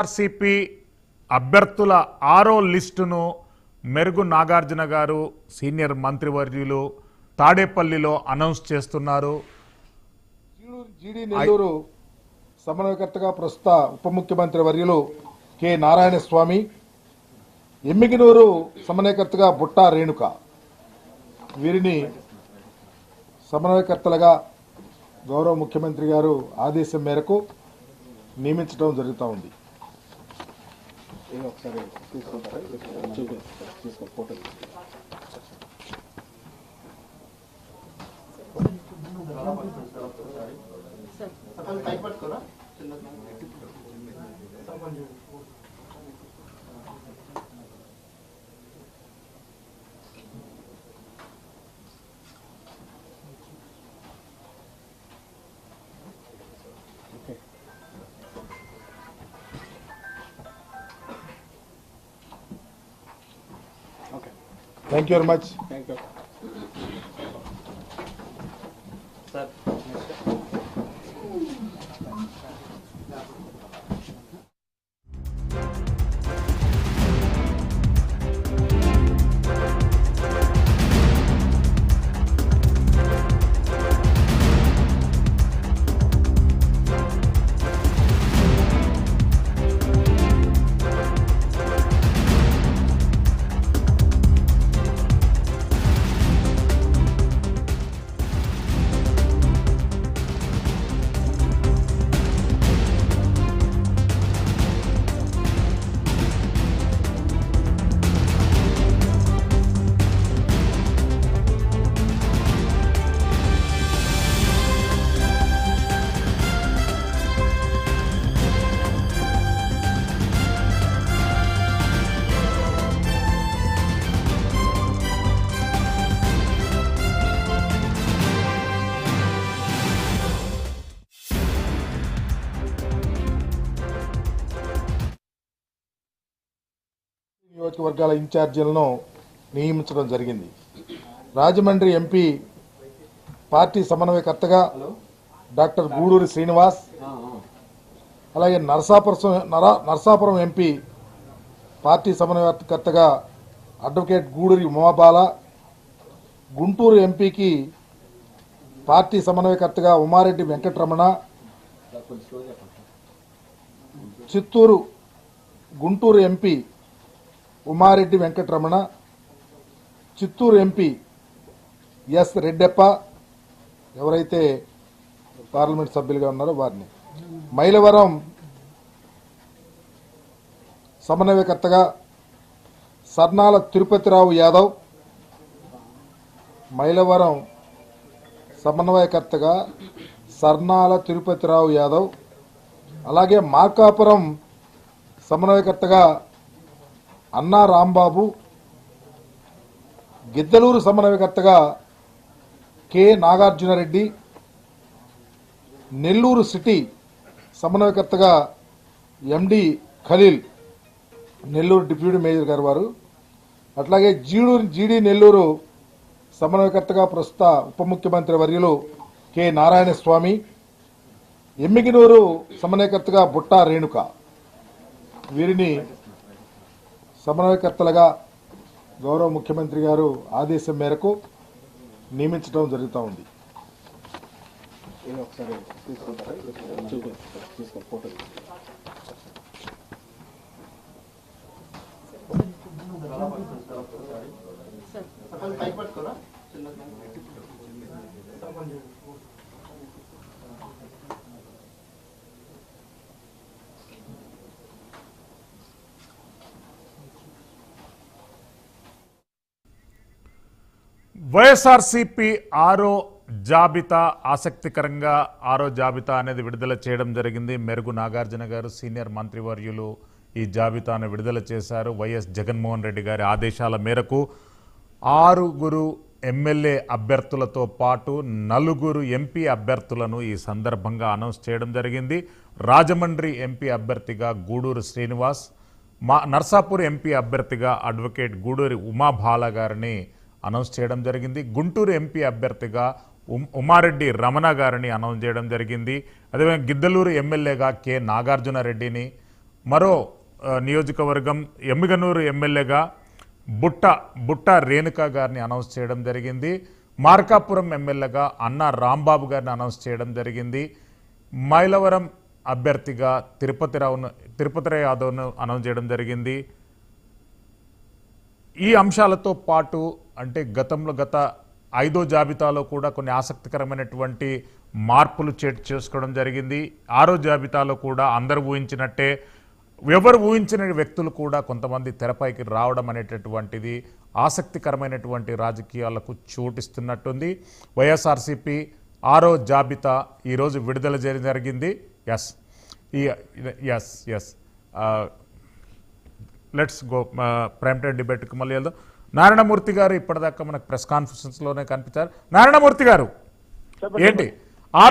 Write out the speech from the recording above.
RCP అభ్యర్థుల 6వ లిస్టును మెరుగు నాగార్జున గారు సీనియర్ మంత్రివర్యులు తాడేపల్లిలో అనౌన్స్ చేస్తున్నారు. జీడీ నెల్లూరు సమన్వయకర్తగా ప్రస్తుత ఉప ముఖ్యమంత్రి వర్యులు కె నారాయణ స్వామి, ఎమ్మిగినూరు సమన్వయకర్తగా బుట్టా రేణుక, వీరిని సమన్వయకర్తలుగా గౌరవ ముఖ్యమంత్రి గారు ఆదేశం మేరకు నియమించడం జరుగుతూ ఉంది. Thank you very much. Thank you. Sir. నియోజకవర్గాల ఇన్ఛార్జీలను నియమించడం జరిగింది. రాజమండ్రి ఎంపీ పార్టీ సమన్వయకర్తగా డాక్టర్ గూడూరి శ్రీనివాస్, అలాగే నరసాపురం ఎంపీ పార్టీ సమన్వయకర్తగా అడ్వకేట్ గూడూరి ఉమాబాల, గుంటూరు ఎంపీకి పార్టీ సమన్వయకర్తగా Umareddy Venkataramana, Guntur MP Umareddy Venkataramana, Chittoor MP S Reddeppa, ఎవరైతే పార్లమెంట్ సభ్యులుగా ఉన్నారో వారిని, మైలవరం సమన్వయకర్తగా సర్నాల తిరుపతిరావు యాదవ్, మైలవరం సమన్వయకర్తగా సర్నాల తిరుపతిరావు యాదవ్, అలాగే మార్కాపురం సమన్వయకర్తగా అన్నా రాంబాబు, గిద్దలూరు సమన్వయకర్తగా కె నాగార్జునరెడ్డి, నెల్లూరు సిటీ సమన్వయకర్తగా ఎండి ఖలీల్, నెల్లూరు డిప్యూటీ మేయర్ గారు వారు, అట్లాగే జీడీ నెల్లూరు సమన్వయకర్తగా ప్రస్తుత ఉప ముఖ్యమంత్రి వర్యులు కె నారాయణ స్వామి, ఎమ్మిగినూరు సమన్వయకర్తగా బుట్టా రేణుక, వీరిని సమన్వయకర్తలుగా గౌరవ ముఖ్యమంత్రి గారు ఆదేశం మేరకు నియమించడం జరుగుతూ ఉంది. వైఎస్ఆర్సీపీ 6వ జాబితా ఆసక్తికరంగా 6వ జాబితా అనేది విడుదల చేయడం జరిగింది. మెరుగు నాగార్జున గారు సీనియర్ మంత్రివర్యులు ఈ జాబితాను విడుదల చేశారు. వైఎస్ జగన్మోహన్ రెడ్డి గారి ఆదేశాల మేరకు 6 ఎమ్మెల్యే అభ్యర్థులతో పాటు 4 ఎంపీ అభ్యర్థులను ఈ సందర్భంగా అనౌన్స్ చేయడం జరిగింది. రాజమండ్రి ఎంపీ అభ్యర్థిగా గూడూరు శ్రీనివాస్, నర్సాపూర్ ఎంపీ అభ్యర్థిగా అడ్వకేట్ గూడూరి ఉమాబాల గారిని అనౌన్స్ చేయడం జరిగింది. గుంటూరు ఎంపీ అభ్యర్థిగా ఉమారెడ్డి రమణ గారిని అనౌన్స్ చేయడం జరిగింది. అదేవిధంగా గిద్దలూరు ఎమ్మెల్యేగా కె నాగార్జున రెడ్డిని, మరో నియోజకవర్గం ఎమ్మిగనూరు ఎమ్మెల్యేగా బుట్ట రేణుక గారిని అనౌన్స్ చేయడం జరిగింది. మార్కాపురం ఎమ్మెల్యేగా అన్నా రాంబాబు గారిని అనౌన్స్ చేయడం జరిగింది. మైలవరం అభ్యర్థిగా తిరుపతిరావు యాదవ్ను అనౌన్స్ చేయడం జరిగింది. ఈ అంశాలతో పాటు అంటే గత 5వ జాబితాలో కూడా కొన్ని ఆసక్తికరమైనటువంటి మార్పులు చేసుకోవడం జరిగింది. 6వ జాబితాలో కూడా అందరూ ఊహించినట్టే ఎవరు ఊహించిన వ్యక్తులు కూడా కొంతమంది తెరపైకి రావడం అనేటటువంటిది ఆసక్తికరమైనటువంటి రాజకీయాలకు చోటిస్తున్నట్టుంది. వైఎస్ఆర్సీపీ 6వ జాబితా ఈరోజు విడుదల జరిగింది. లెట్స్ గో ప్రైమ్ టైం డిబేట్కి మళ్ళీ వెళ్దాం. నారాయణమూర్తి గారు ఇప్పటిదాకా మనకు ప్రెస్ కాన్ఫరెన్స్లోనే కనిపించారు. నారాయణమూర్తి గారు ఏంటి